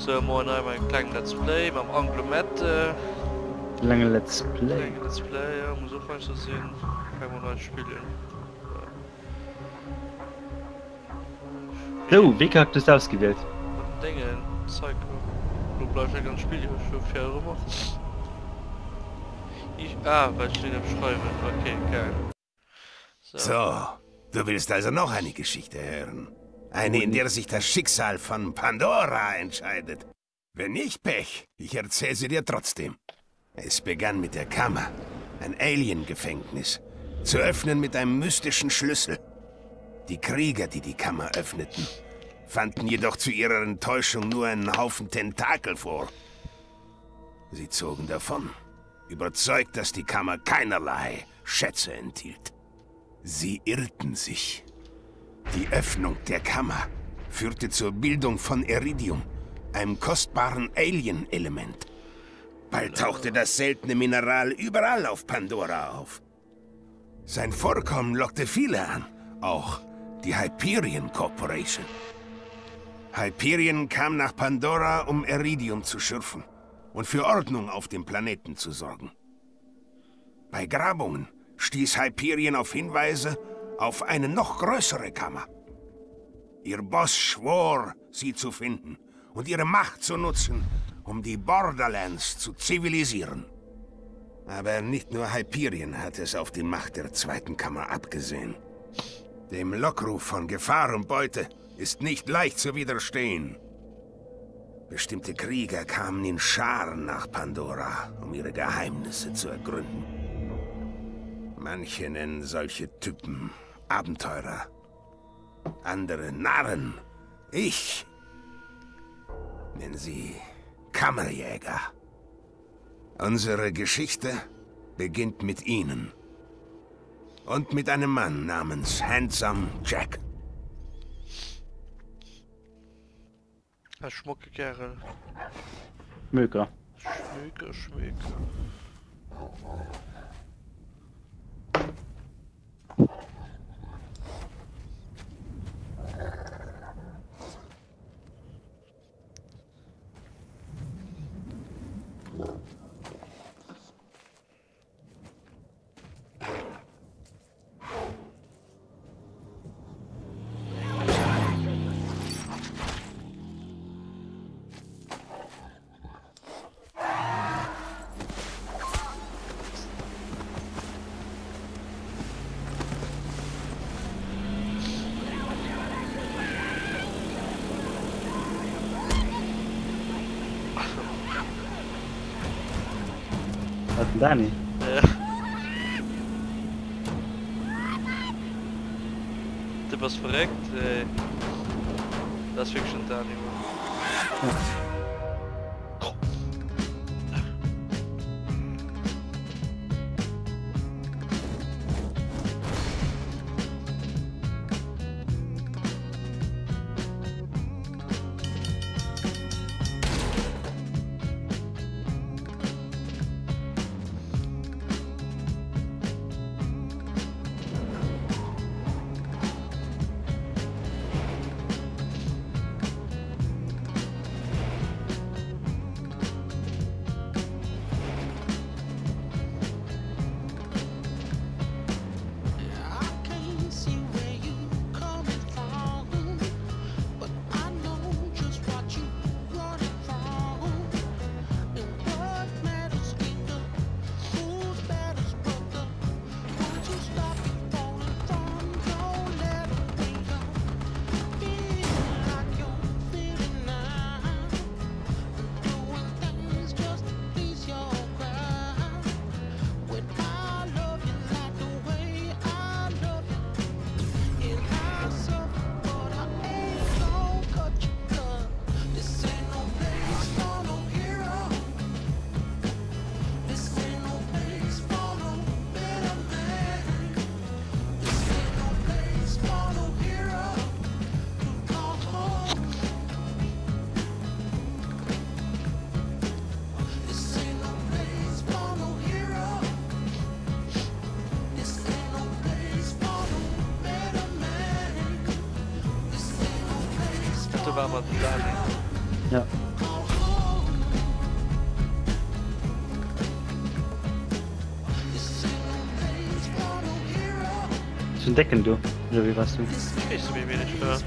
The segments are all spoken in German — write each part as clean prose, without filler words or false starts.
So, morgen einmal ein kleines Let's Play beim Anglomet. Lange Let's Play. Lange Let's Play, ja, muss auch falsch sehen. Kann man neu spielen. So, wie habt ihr das ausgewählt? Dinge, Zeug. Du bleibst ja ganz spielig, ich schon 4 Euro gemacht. Weil ich den schreibe. Okay, geil. So, du willst also noch eine Geschichte hören? Eine, in der sich das Schicksal von Pandora entscheidet. Wenn nicht, Pech, ich erzähle sie dir trotzdem. Es begann mit der Kammer, ein Alien-Gefängnis, zu öffnen mit einem mystischen Schlüssel. Die Krieger, die die Kammer öffneten, fanden jedoch zu ihrer Enttäuschung nur einen Haufen Tentakel vor. Sie zogen davon, überzeugt, dass die Kammer keinerlei Schätze enthielt. Sie irrten sich. Die Öffnung der Kammer führte zur Bildung von Iridium, einem kostbaren Alien-Element. Bald tauchte das seltene Mineral überall auf Pandora auf. Sein Vorkommen lockte viele an, auch die Hyperion Corporation. Hyperion kam nach Pandora, um Iridium zu schürfen und für Ordnung auf dem Planeten zu sorgen. Bei Grabungen stieß Hyperion auf Hinweise auf eine noch größere Kammer. Ihr Boss schwor, sie zu finden und ihre Macht zu nutzen, um die Borderlands zu zivilisieren. Aber nicht nur Hyperion hat es auf die Macht der zweiten Kammer abgesehen. Dem Lockruf von Gefahr und Beute ist nicht leicht zu widerstehen. Bestimmte Krieger kamen in Scharen nach Pandora, um ihre Geheimnisse zu ergründen. Manche nennen solche Typen Abenteurer, andere Narren. Ich nenne sie Kammerjäger. Unsere Geschichte beginnt mit ihnen. Und mit einem Mann namens Handsome Jack. Ein schmucke Kerl. Möger. Schmöker. Was denn da nicht? Ja. Du bist verreckt, ey. Das ist wirklich schon da nicht mehr. War mal da. Ja. zu entdecken, du? Oder wie warst du? Ich will mir nicht hören.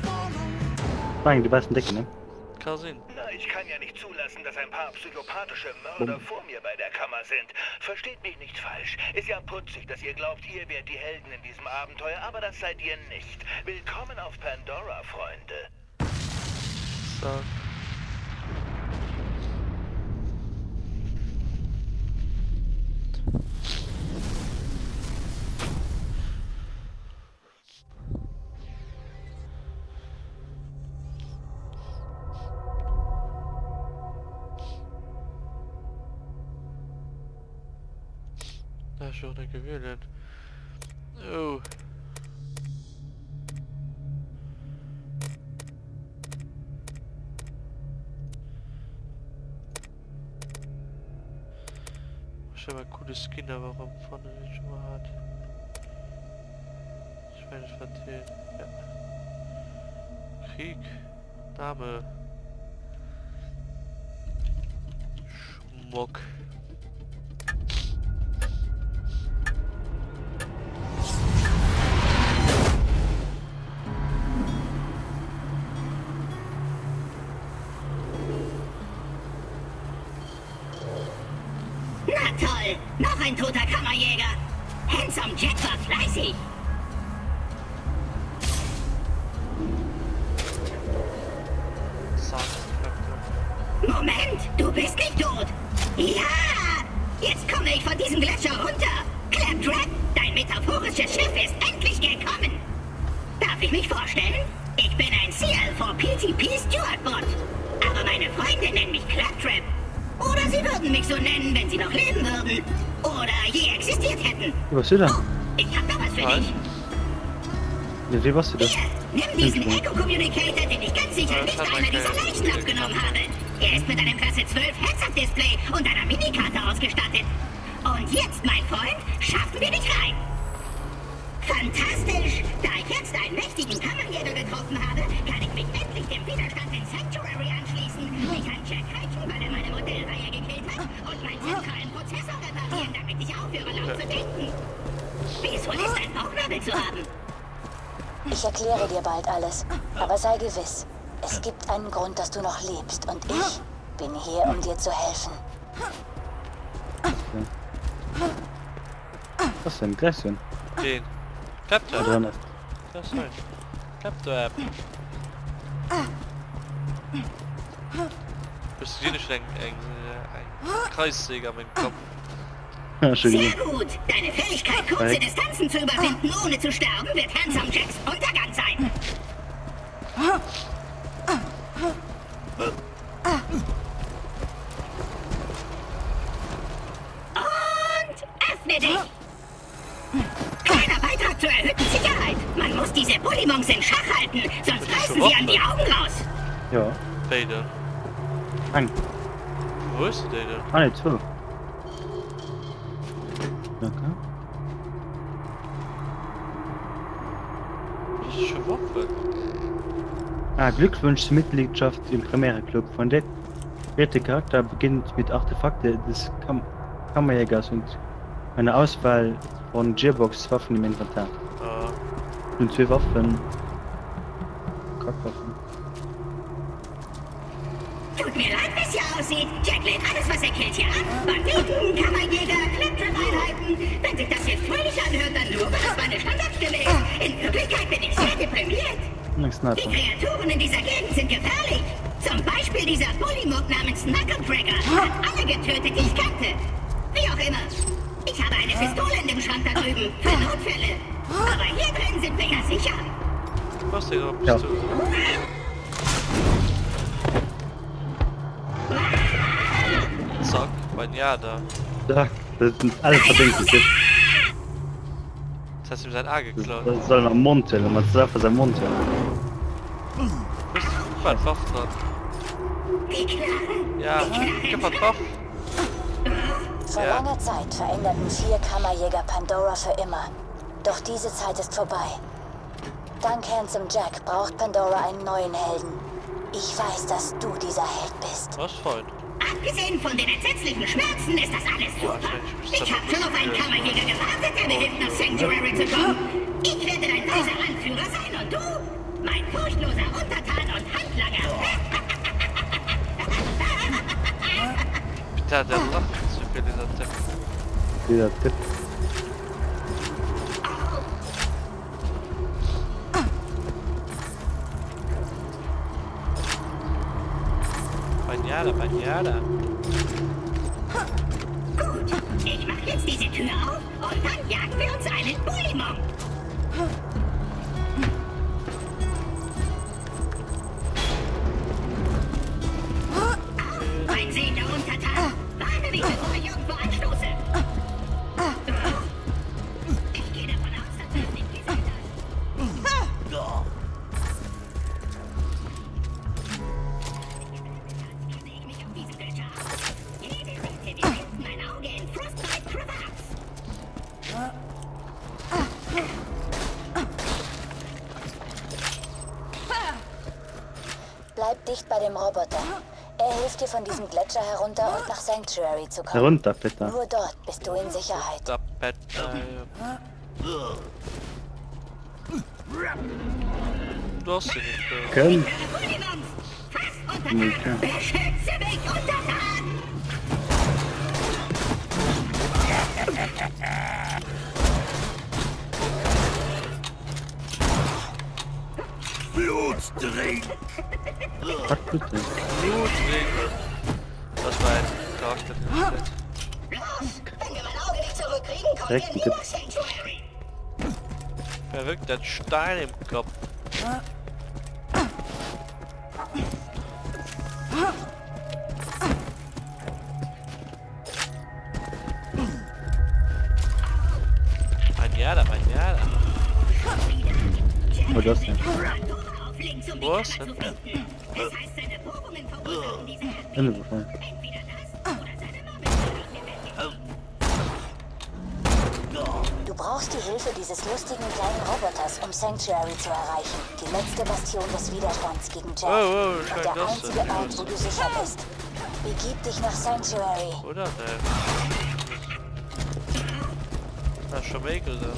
Nein, du warst entdecken, ne? Kann sein. Na, ich kann ja nicht zulassen, dass ein paar psychopathische Mörder vor mir bei der Kammer sind. Versteht mich nicht falsch. Ist ja putzig, dass ihr glaubt, ihr wärt die Helden in diesem Abenteuer, aber das seid ihr nicht. Willkommen auf Pandora, Freunde. So. Da ist schon eine gewählt. Oh. Ich habe ein cooles Skin, aber warum vorne nicht schon mal hat. Ich meine, ich verteilen. Ja. Krieg. Dame. Schmuck. Na toll, noch ein toter Kammerjäger. Handsome Jack war fleißig. Moment, du bist nicht tot. Ja, jetzt komme ich von diesem Gletscher runter. Claptrap, dein metaphorisches Schiff ist endlich gekommen. Darf ich mich vorstellen? Ich bin ein CL4PTP Steward Bot. Aber meine Freunde nennen mich Claptrap. Oder sie würden mich so nennen, wenn sie noch leben würden. Oder je existiert hätten. Wie warst du da? Oh, ich hab da was für dich. Ja, wie warst du da? Hier, nimm diesen Echo-Communicator, den ich ganz sicher nicht einer dieser Leichen abgenommen habe. Er ist mit einem Klasse 12 Heads-Up-Display und einer Minikarte ausgestattet. Und jetzt, mein Freund, schaffen wir dich rein. Fantastisch! Da ich jetzt einen mächtigen Kammerjäger getroffen habe, kann ich mich endlich dem Widerstand in Sanctuary anschließen, mich an Jack rächen, weil er meine Modellreihe gekillt hat, und meinen zentralen Prozessor reparieren, damit ich aufhöre, laut zu denken. Wie es wohl ist, ein Bauchnabel zu haben? Ich erkläre dir bald alles, aber sei gewiss, es gibt einen Grund, dass du noch lebst und ich bin hier, um dir zu helfen. Was ist denn? Gläschen? Den. Da Claptrap. dran ist. Das ist Claptrap. Bist du dir nicht ein Kreissäger mit dem Kopf? Entschuldigung. Sehr gut! Deine Fähigkeit, kurze Distanzen zu überwinden, ohne zu sterben, wird Handsome Jacks Untergang sein. Und öffne dich! Kleiner Beitrag zur erhöhten Sicherheit. Man muss diese Bullimonks in Schach halten, sonst reißen sie an die Augen raus. Ja. Vader. Fang. Wo ist der denn? Ah, nicht so. Okay. Das ist schon Waffe. Ah, Glückwunsch zur Mitgliedschaft im Premiere Club. Von der vierte Charakter beginnt mit Artefakte des Kammerjägers und eine Auswahl von Gearbox-Waffen im Inventar. Ah. Und 2 Waffen. Kackwaffen. Tut mir leid, wie es hier aussieht. Jack lädt alles, was er killt, hier ab. Banditen, Kammerjäger, Claptrap-Einheiten. Wenn sich das jetzt fröhlich anhört, dann nur, weil das meine Standardstimme ist. In Wirklichkeit bin ich sehr deprimiert. Ein Die Sniper. Kreaturen in dieser Gegend sind gefährlich. Zum Beispiel dieser Bullymog namens Knucklecracker hat alle getötet, die ich kannte. Wie auch immer. Ich habe eine Pistole in dem Schrank da drüben, für Notfälle. Aber hier drin sind wir ja sicher. Was denn? Ja. Bist du? Zack, mein Ja da. Ja, das sind alles Verdenkliche. Das hast du ihm sein A geklaut. Das soll noch Monte, wenn man es sagt, sein Monte. Bist du verpafft dran? Die Knarre. Ja, ich hab verpafft. Vor Ja. langer Zeit veränderten 4 Kammerjäger Pandora für immer. Doch diese Zeit ist vorbei. Dank Handsome Jack braucht Pandora einen neuen Helden. Ich weiß, dass du dieser Held bist. Was, Freund? Abgesehen von den entsetzlichen Schmerzen ist das alles super. Ich habe schon auf einen Kammerjäger gewartet, der mir hilft, nach Sanctuary zu kommen. Ich werde dein weiser Anführer sein und du, mein furchtloser Untertan und Handlanger. Bitte, der lacht zu viel, dieser Tipp. Dieser Tipp. Manjada. Gut, ich mach jetzt diese Tür auf und dann jagen wir uns einen Bulimong. Mein sehender Untertan, warne mich, bevor ich irgendwo anstoße. Ich gehe davon aus, dass du es nicht gesehen hast. Sehe ich mich auf diesem Bildschirm. Jede Seite, wir finden mein Auge in Frostbite Crevasse. Bleib dicht bei dem Roboter. Er hilft dir von diesem Gletscher herunter und nach Sanctuary zu kommen. Herunter, bitte. Nur dort bist du in Sicherheit. Da Bett. Du hast sie nicht. Können. Bulimons! Fass Untertan! Okay. Beschütze mich, Untertan! Blutdrink! Ach, bitte. Blutring. Das war ein Charakter. Los! Wenn wir mein Auge nicht zurückkriegen, kommt Direkt ihr nie Tipp. nach Sanctuary! Verrückt, der hat Stein im Kopf. Manjada. Oh, das ja. Pandora auf links, um die Was? Kammer zu finden. Das heißt, seine Bohrungen verursachen diese Erdbeben. Ende befallen. Entweder das oder seine Murmeltiere aus dem Welt. Du brauchst die Hilfe dieses lustigen kleinen Roboters, um Sanctuary zu erreichen. Die letzte Bastion des Widerstands gegen Jack. Oh, und scheint der das einzige sein. Ort, wo du sicher bist. Begib dich nach Sanctuary. Oder? Ne. Das ist schon weg, oder?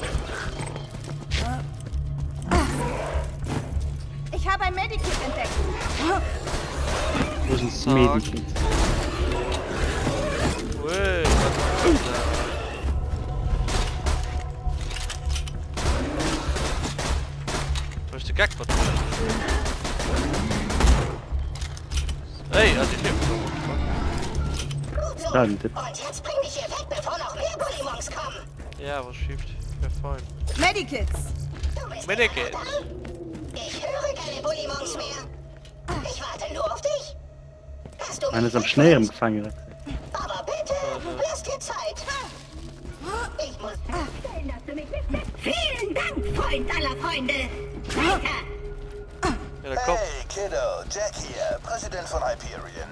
Ich habe ein Medikit entdeckt. Wo ist das Sag. Medikit? Ui, was ist das? Wo ist der Gagpot? Hey, also ich nehme Gut so. Da, ein Tipp. Und jetzt bring dich hier weg, bevor noch mehr Bulimons kommen. Ja, was schiebt? Ja, fein. Medikits. Du bist Medikit. bereit, Alan? Ich höre keine Bulimons mehr. Ich warte nur auf dich. Hast du mich Einer ist am verstanden? Schnelleren gefangen. Aber bitte, lass dir Zeit. Ich muss feststellen, dass du mich nicht... Vielen Dank, Freund aller Freunde. Weiter. Ja, der Kopf. Hey, Kiddo, Jack hier, Präsident von Hyperion.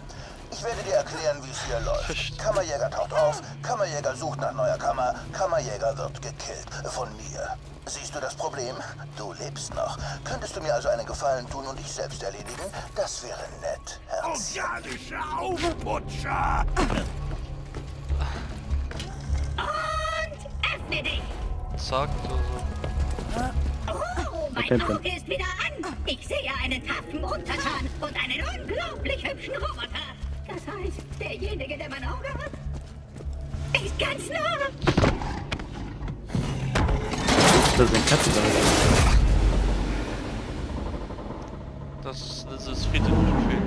Ich werde dir erklären, wie es hier läuft. Kammerjäger taucht auf, Kammerjäger sucht nach neuer Kammer, Kammerjäger wird gekillt. Von mir. Siehst du das Problem? Du lebst noch. Könntest du mir also einen Gefallen tun und dich selbst erledigen? Das wäre nett, Herz. Organische Aufputscher! Und öffne dich. Sagt so. Oh, mein Okay, dann. Auge ist wieder an. Ich sehe einen taffen Untertan und einen unglaublich hübschen Roboter. Das heißt, derjenige, der mein Auge hat, ist ganz nah. Das ist ein Katzenwagen. Das ist richtig viel.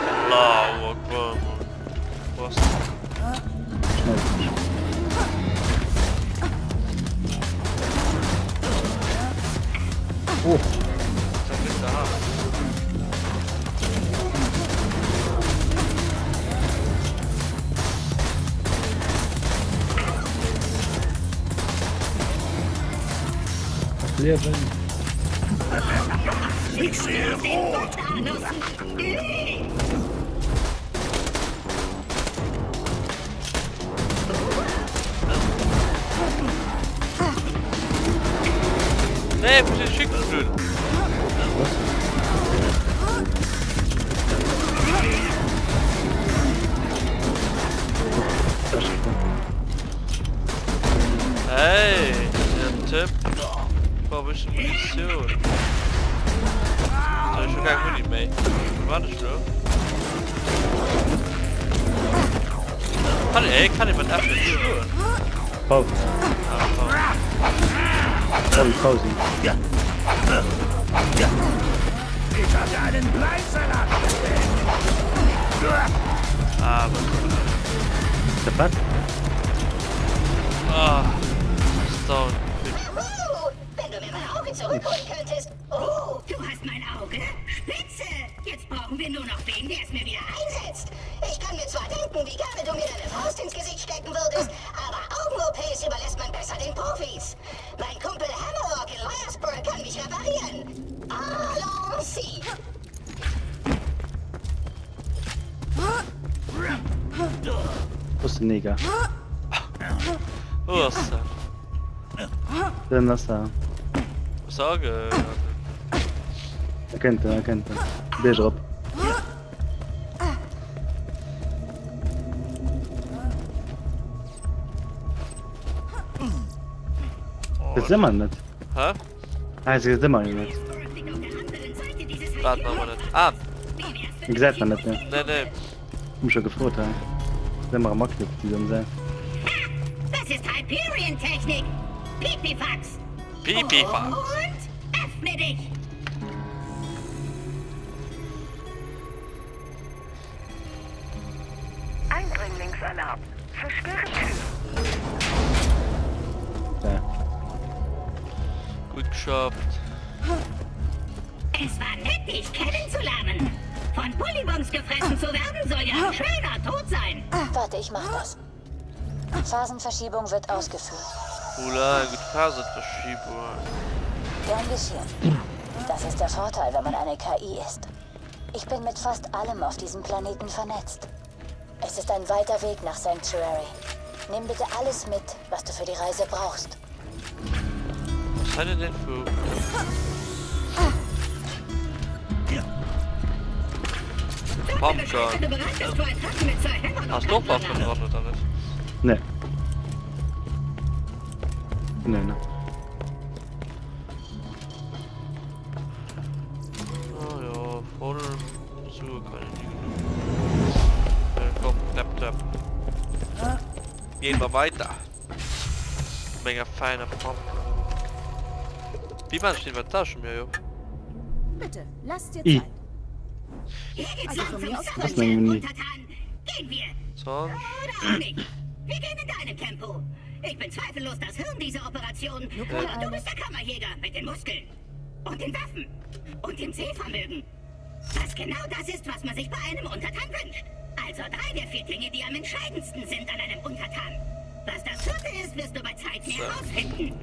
Allahu Akbar. Was? Oh, Da ist der Haar. Leben. Ich sehe rot! Nee, wo ist schick blöd? Munition. Da ist schon keine Muni mehr. Warte schon. Kann ich mit Apfel schuhen? Pause. Pause. Ja. Ja. Ich hatte einen Bleisalat. Aber. Der Pass? Ah. Stone. Wenn du mir mein Auge zurückholen könntest. Oh, du hast mein Auge? Spitze! Jetzt brauchen wir nur noch wen, der es mir wieder einsetzt. Ich kann mir zwar denken, wie gerne du mir deine Faust ins Gesicht stecken würdest, aber Augen-OPs überlässt man besser den Profis. Mein Kumpel Hammerlock in Lyersburg kann mich reparieren. Allons-y! Wo ist der Neger? Was? Der Nasser. Sage. Erkennt er. Der ist ab. Das sind wir nicht. Hä? Das sind wir nicht. Warte mal nicht. Ah! Ich sag man nicht, ne? Nee. Ich hab schon gefroht, ja. Sind wir am Markt, die sollen sein. Das ist Hyperion-Technik! Pipifax! Pipifax! Und öffne dich! Eindringlingsalarm. Versperre Tür. Ja. Gut geschafft. Es war nett, dich kennenzulernen. Von Bullybons gefressen zu werden, soll ja ein schöner Tod sein. Warte, ich mach das. Phasenverschiebung wird ausgeführt. Oula, gut Phasenverschiebung. Gern geschehen. Das ist der Vorteil, wenn man eine KI ist. Ich bin mit fast allem auf diesem Planeten vernetzt. Es ist ein weiter Weg nach Sanctuary. Nimm bitte alles mit, was du für die Reise brauchst. Was hat er denn für... Pumpgun. Hast du auch Waffen dran oder nicht? Ne. Ne. Oh ja, voll Suche kann ich nicht. Komm, tap. Gehen wir weiter. Menge feiner Pumpgun. Wie man steht bei Taschen mir, jo? Bitte, lass dir I. Zeit. Hier geht's Also von mir aus langsam Das zu, nehmen wir nie. Untertan. Gehen wir. Sonst? Oder auch nicht. Wir gehen in deinem Tempo. Ich bin zweifellos das Hirn dieser Operation. Aber du bist der Kammerjäger mit den Muskeln. Und den Waffen. Und dem Sehvermögen. Was genau das ist, was man sich bei einem Untertan wünscht. Also 3 der 4 Dinge, die am entscheidendsten sind an einem Untertan. Was das 4. ist, wirst du bei Zeit mehr herausfinden.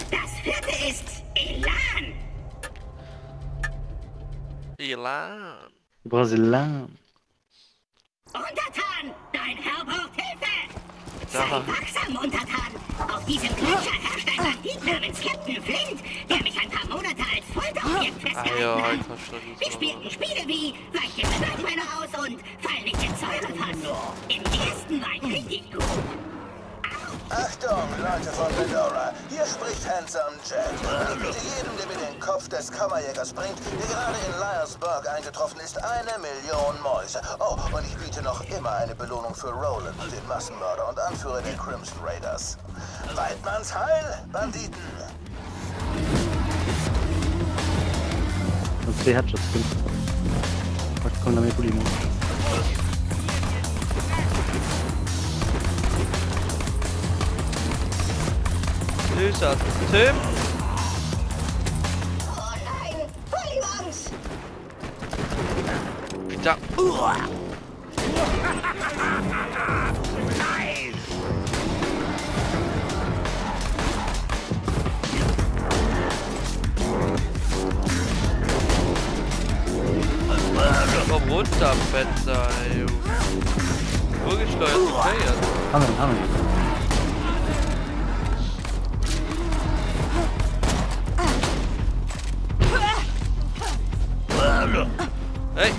Das 4. ist Elan. Elan. Brasilan. Untertan, dein Herr braucht Hilfe. Sei Ja. wachsam, Untertan. Auf diesem Gletscher herrscht ein Bandit namens Captain Flint, der mich ein paar Monate als Folterobjekt festgehalten hat. Wir spielten Spiele wie weich den Schwertmänner aus und fall nicht ins Säurefass. Im ersten war ich richtig gut. Achtung, Leute von Pandora, hier spricht Handsome Jack. Ich biete jedem, der mir den Kopf des Kammerjägers bringt, der gerade in Lyersburg eingetroffen ist, 1 Million Mäuse. Oh, und ich biete noch immer eine Belohnung für Roland, den Massenmörder und Anführer der Crimson Raiders. Weidmanns Heil, Banditen! Und 2 Headshots drin. Was kommt da mit Bulimo? Süßer Tim. Oh nein, Bullybons! Da. Komm runter, Fetzer, ey. Vorgesteuert gefeiert. Hangen. Hey! 1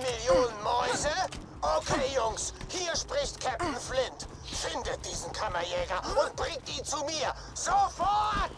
Million Mäuse? Okay, Jungs, hier spricht Captain Flint. Findet diesen Kammerjäger, und bringt ihn zu mir! Sofort!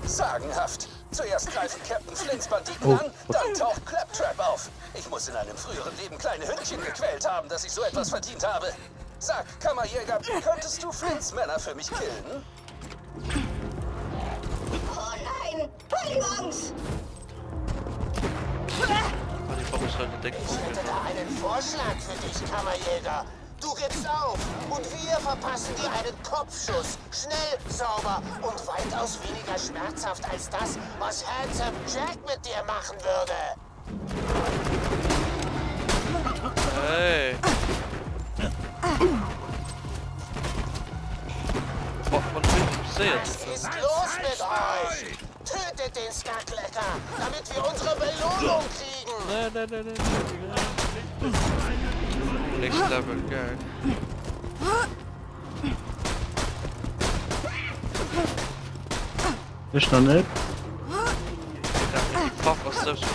Sagenhaft. Zuerst greifen Captain Flints Banditen an, dann taucht Claptrap auf. Ich muss in einem früheren Leben kleine Hündchen gequält haben, dass ich so etwas verdient habe. Sag, Kammerjäger, könntest du Flints Männer für mich killen? Oh nein! Pollywongs! Die Bombs Leute decken. Ich hätte da einen Vorschlag für dich, Kammerjäger. Du gibst auf und wir verpassen dir einen Kopfschuss. Schnell, sauber und weitaus weniger schmerzhaft als das, was Handsome Jack mit dir machen würde. Hey. Man sehen. Was ist los mit euch? Tötet den Skacklecker, damit wir unsere Belohnung kriegen. Nein. Next level, geil. Ist noch nicht. Fuck, was ist das für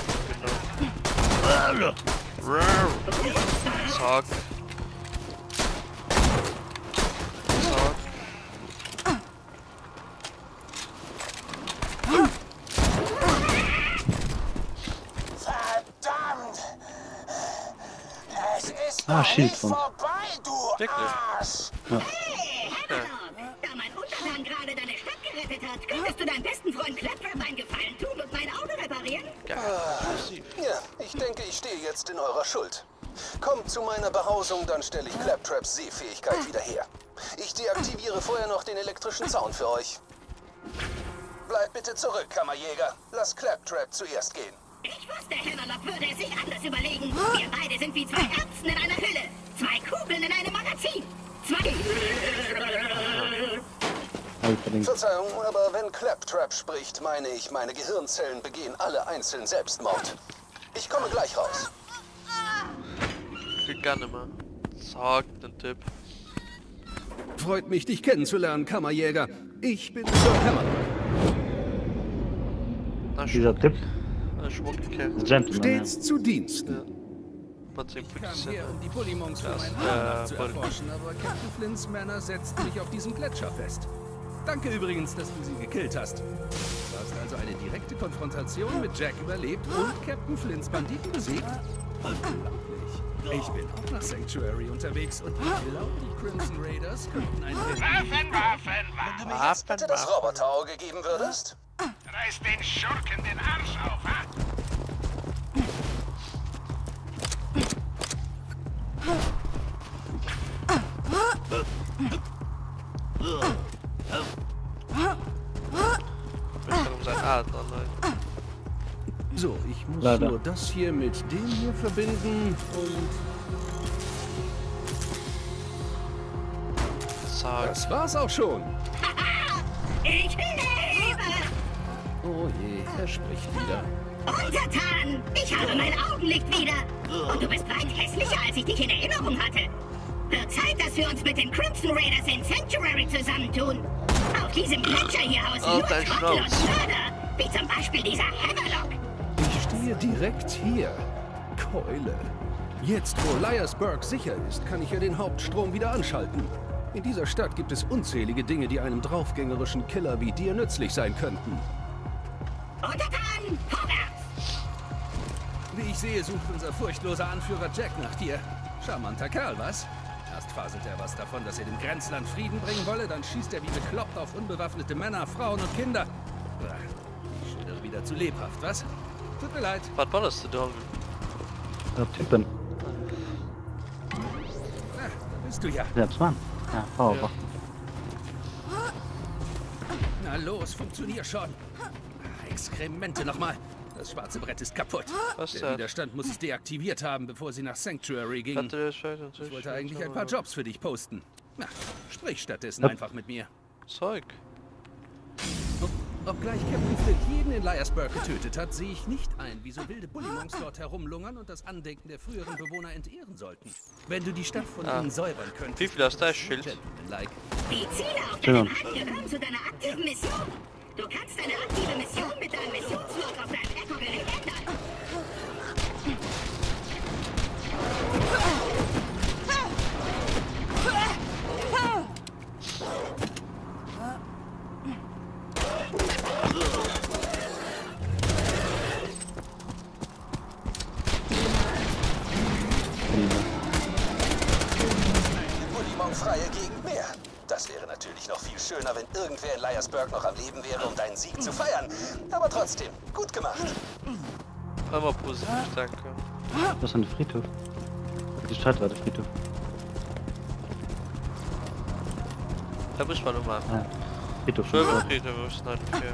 genau? Zack. Verdammt! Es ist Ah, noch Schild nicht von. vorbei, du Wirklich? Arsch! Hey, Hammerlock! Da mein Untertan gerade deine Stadt gerettet hat, könntest du deinem besten Freund Claptrap einen Gefallen tun und mein Auto reparieren? Geil. Ja, ich denke, ich stehe jetzt in eurer Schuld. Kommt zu meiner Behausung, dann stelle ich Claptraps Sehfähigkeit wieder her. Ich deaktiviere vorher noch den elektrischen Zaun für euch. Bleibt bitte zurück, Kammerjäger. Lass Claptrap zuerst gehen. Ich wusste, Hammerlock würde es sich anders überlegen. Wir beide sind wie zwei Erbsen in einer Hülle. Zwei Kugeln in einem Magazin. Verzeihung, aber wenn Claptrap spricht, meine ich, meine Gehirnzellen begehen alle einzeln Selbstmord. Ich komme gleich raus. Ich kann nicht mehr. Sag den Tipp. Freut mich, dich kennenzulernen, Kammerjäger. Ich bin Sir Hammerlock. Dieser Tipp. Schmuckkerl. Gentleman. Stets zu Diensten. Was Ich kam her, um die Bullymonks für meinen Arm zu erforschen, aber Captain Flints Männer setzten mich auf diesem Gletscher fest. Danke übrigens, dass du sie gekillt hast. Du hast also eine direkte Konfrontation mit Jack überlebt und Captain Flints Banditen besiegt? Unglaublich. Ich bin auch nach Sanctuary unterwegs und ich glaube, die Crimson Raiders könnten einen... Waffen! Wenn du mir jetzt bitte das Roboterauge geben würdest? Reiß den Schurken den Arsch auf, ha? So, ich muss Leider. nur das hier mit dem hier verbinden und... Das war's auch schon. Ich lebe! Oh je, er spricht wieder. Untertan! Ich habe mein Augenlicht wieder! Und du bist weit hässlicher, als ich dich in Erinnerung hatte. Wird Zeit, dass wir uns mit den Crimson Raiders in Sanctuary zusammentun. Auf diesem Gletscher hier hausen nur dein Trottel und Schnauz. Mörder, wie zum Beispiel dieser Hammerlock. Ich stehe direkt hier. Keule. Jetzt, wo Liarsburg sicher ist, kann ich ja den Hauptstrom wieder anschalten. In dieser Stadt gibt es unzählige Dinge, die einem draufgängerischen Killer wie dir nützlich sein könnten. Untertan, vorwärts! Wie ich sehe, sucht unser furchtloser Anführer Jack nach dir. Charmanter Kerl, was? Erst faselt er was davon, dass er dem Grenzland Frieden bringen wolle, dann schießt er wie bekloppt auf unbewaffnete Männer, Frauen und Kinder. Ich schilder wieder zu lebhaft, was? Tut mir leid. Was war das, du Dong? Der Typen. Na, da bist du ja. Selbstmann. Ja, Power. Na los, funktionier schon. Exkremente nochmal. Das schwarze Brett ist kaputt. Was Der denn? Widerstand muss es deaktiviert haben, bevor sie nach Sanctuary gingen. Ich wollte eigentlich ein paar Jobs für dich posten. Na, sprich stattdessen einfach mit mir. Zeug. Obgleich Captain Flint jeden in Liarsburg getötet hat, sehe ich nicht ein, wieso wilde Bullymongs dort herumlungern und das Andenken der früheren Bewohner entehren sollten. Wenn du die Stadt von ihnen säubern könntest... Wie viel hast du das Schild? Die Ziele auf deinem Hand gehören zu deiner aktiven Mission. Du kannst deine aktive Mission mit deinem Missionslog auf deinem Echo-Gerät ändern. Freie Gegend mehr. Das wäre natürlich noch viel schöner, wenn irgendwer in Liarsburg noch am Leben wäre, um deinen Sieg zu feiern. Aber trotzdem, gut gemacht. Aber positiv, danke. Das ist ein Friedhof. Die Stadt war der Friedhof. Da muss man nochmal. Ah, Friedhof. Friedhof ist nicht okay.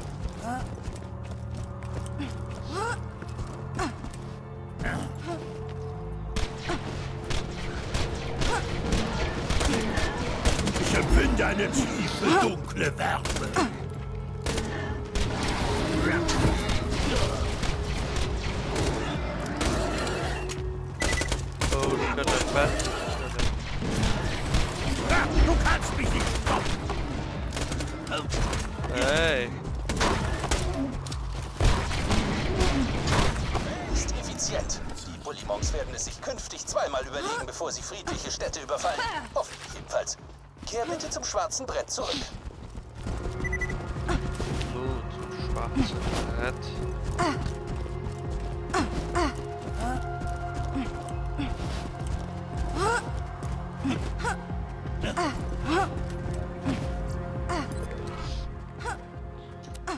Ich empfinde eine tiefe, dunkle Wärme. Oh, du kannst ein Bett. Du kannst mich nicht stoppen. Hey. Ist effizient. Die Bullymongs werden es sich künftig zweimal überlegen, bevor sie friedliche Städte überfallen. Hoffentlich jedenfalls. Kehr bitte zum schwarzen Brett zurück. So, zum schwarzen Brett.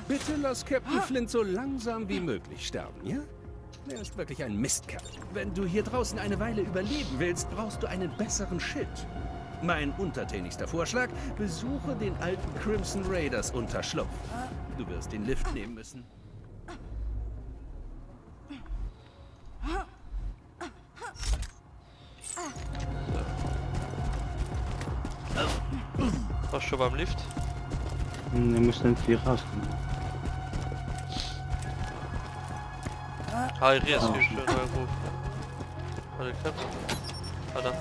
Bitte lass Captain Flint so langsam wie möglich sterben, ja? Er ist wirklich ein Mistkerl. Wenn du hier draußen eine Weile überleben willst, brauchst du einen besseren Schild. Mein untertänigster Vorschlag, besuche den alten Crimson Raiders Unterschlupf. Du wirst den Lift nehmen müssen. Warst du schon beim Lift? Wir müssen irgendwie rauskommen. Ah, hier ist viel schön Ruf. Warte, Knöpfe. Warte.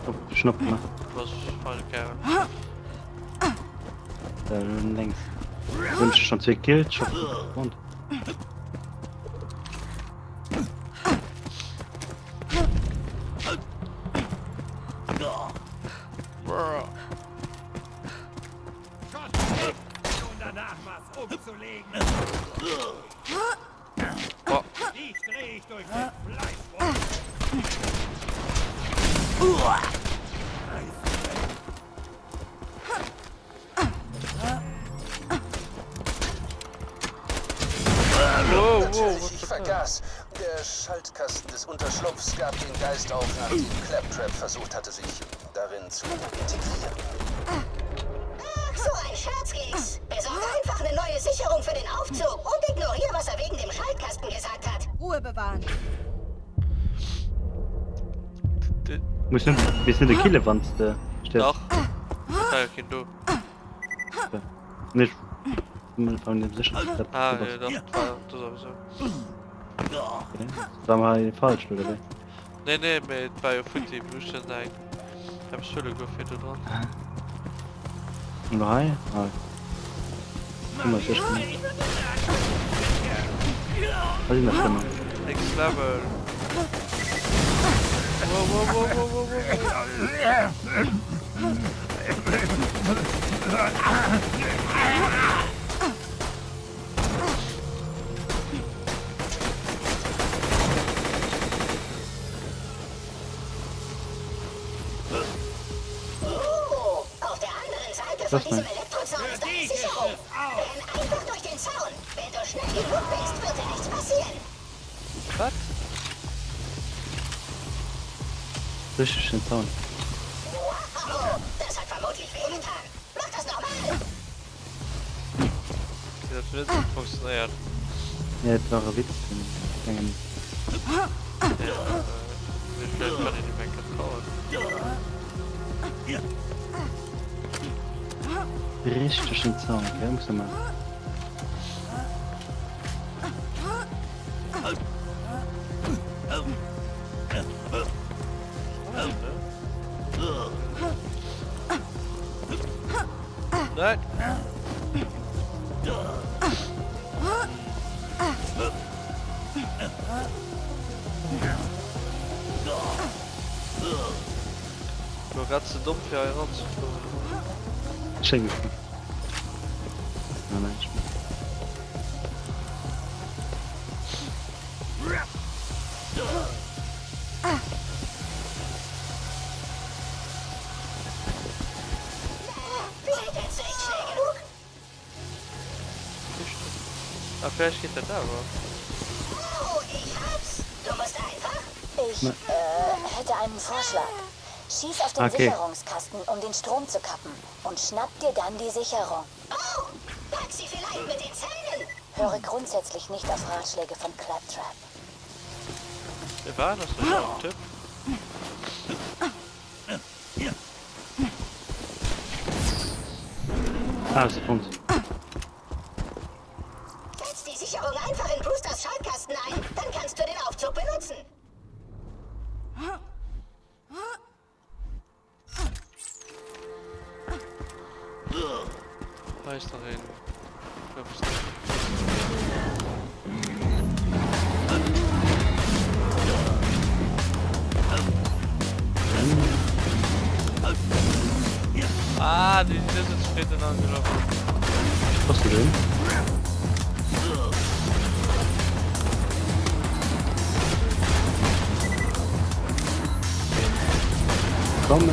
Oh, Schnupp mal. Was für eine Kerl. Da längs. Wünsche schon 2 Kills, schon. Und. Danach was umzulegen. Oh. Ich drehe ich durch den Fleischwolf. Natürlich, ich vergaß. Der Schaltkasten des Unterschlupfs gab den Geist auf, nachdem Claptrap versucht hatte, sich darin zu integrieren. Ach, so ein Scherzkeks. Besorge einfach eine neue Sicherung für den Aufzug und ignoriere, was er wegen dem Schaltkasten gesagt hat. Ruhe bewahren. Wir sind der Killewand, der steht. Doch. Ja, Kind, du. Nicht. Von dem Sicherheit. Ah, ja, doch. Du sowieso. Okay. Sagen wir falsch, oder? Nee, mit Biofooty, du musst dann ein. Ich hab Schule gefehlt dran. Nein? Ah. Guck mal, ist echt gut. Was ist das denn noch? Next Level. Wow. Auf der anderen Seite von diesem Elektrozaun ist eine Sicherung. Renn einfach durch den Zaun. Wenn du schnell genug bist, wird dir nichts passieren. Was? Richtig den Zaun. Wow, das hat vermutlich wehgetan. Mach das nochmal. Das wird nicht funktioniert. Ja, das war ein Witz. Ja, wie viel kann ich nicht mehr getrauen? Richtig den Zaun, okay? Muss mal. Nein. Du ganz zu dumm für heranzufliegen. Schenke. Nein, ich bin. Ah, vielleicht geht er da, aber. Oh, ich hab's. Du musst einfach. Ich hätte einen Vorschlag. Schieß auf den Sicherungskasten, um den Strom zu kappen. Und schnapp dir dann die Sicherung. Oh, pack sie vielleicht mit den Zähnen. Höre grundsätzlich nicht auf Ratschläge von Claptrap. Wer war das? Das ist ein Tipp. Ah, das ist uns. Setz die Sicherung einfach in Brewsters Schaltkasten ein. Dann kannst du den Aufzug benutzen. Weiß noch hin. Ah, die sind später angelaufen. Was ist denn? Komm,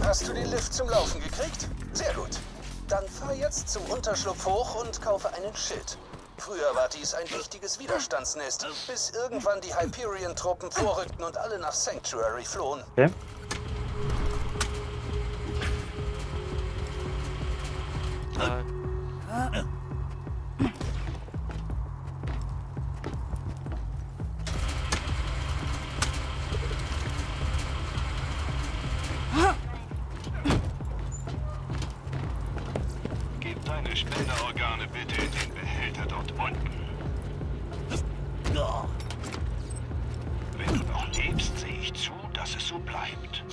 Hast du den Lift zum Laufen gekriegt? Sehr gut. Dann fahr jetzt zum Unterschlupf hoch und kaufe einen Schild. Früher war dies ein wichtiges Widerstandsnest, bis irgendwann die Hyperion-Truppen vorrückten und alle nach Sanctuary flohen. okay. Gib deine Spenderorgane bitte in den Behälter dort unten. Wenn du noch lebst, sehe ich zu, dass es so bleibt.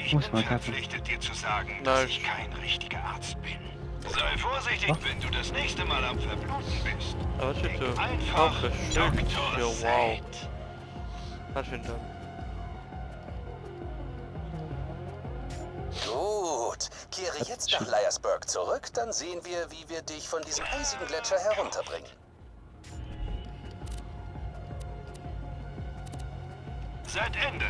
Ich bin verpflichtet, dir zu sagen, dass ich kein richtiger Arzt bin. Sei vorsichtig, wenn du das nächste Mal am Verbluten bist. Aber Denk bitte. einfach Dr. Ja, wow. Said. Vielen Dank. Gut. Kehre jetzt nach Liarsburg zurück, dann sehen wir, wie wir dich von diesem eisigen Gletscher herunterbringen. Seit Ende.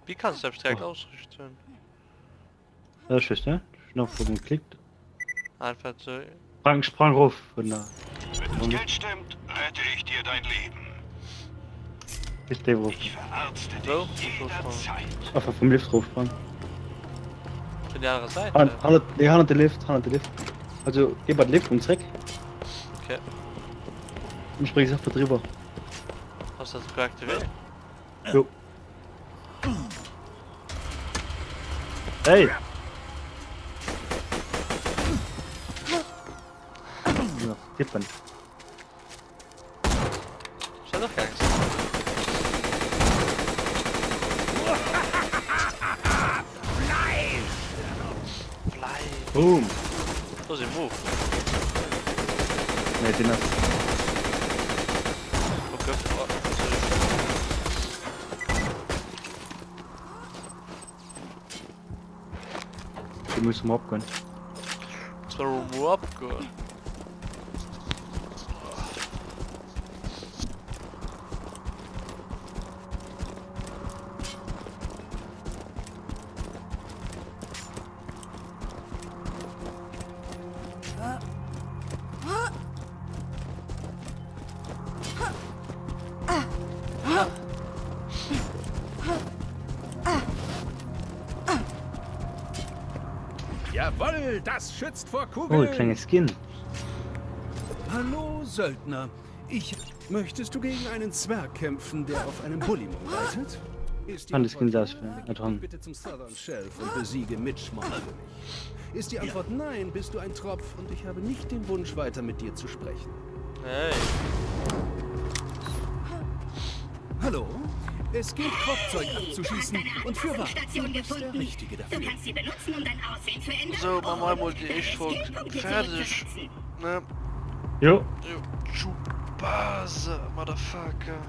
Wie kannst du abstrakt ausrichten? Das ist ne? Knopf geklickt. Einfach so. Sprang ruf von da. Wenn das Geld stimmt, rette ich dir dein Leben. Ist der Ruf. Ich verarzte dich So, jederzeit. Einfach vom Lift ruf sprang. Von der anderen Seite. Han den Lift. Also, geh bei den Lift und zurück. Okay. Und spring ich einfach drüber. Hast du das geaktiviert? Jo. Hey! Ja, tippen. Ich hab doch gar nichts. Fly! Boom! So ist ein Move. Ne, den hast Okay. Oh, du musst mal abgehen. so überhaupt gut. Jawohl, das schützt vor Oh, Kugeln. kleines Skin. Hallo, Söldner. Möchtest du gegen einen Zwerg kämpfen, der auf einem Bullymon reitet? Ist die Kann das Skin Antwort das ja, dann bitte zum Southern Shelf und besiege Mitchmon für mich. Ist die Antwort nein, bist du ein Tropf und ich habe nicht den Wunsch, weiter mit dir zu sprechen. Hey. Hallo? Es gilt, Kropfzeug abzuschießen und für was? Station gefunden. Der Richtige dafür. Du kannst sie benutzen, um dein Aussehen zu ändern. So, Mama wollte ich schon fertig. Ne? Jo. Chupase, Motherfucker.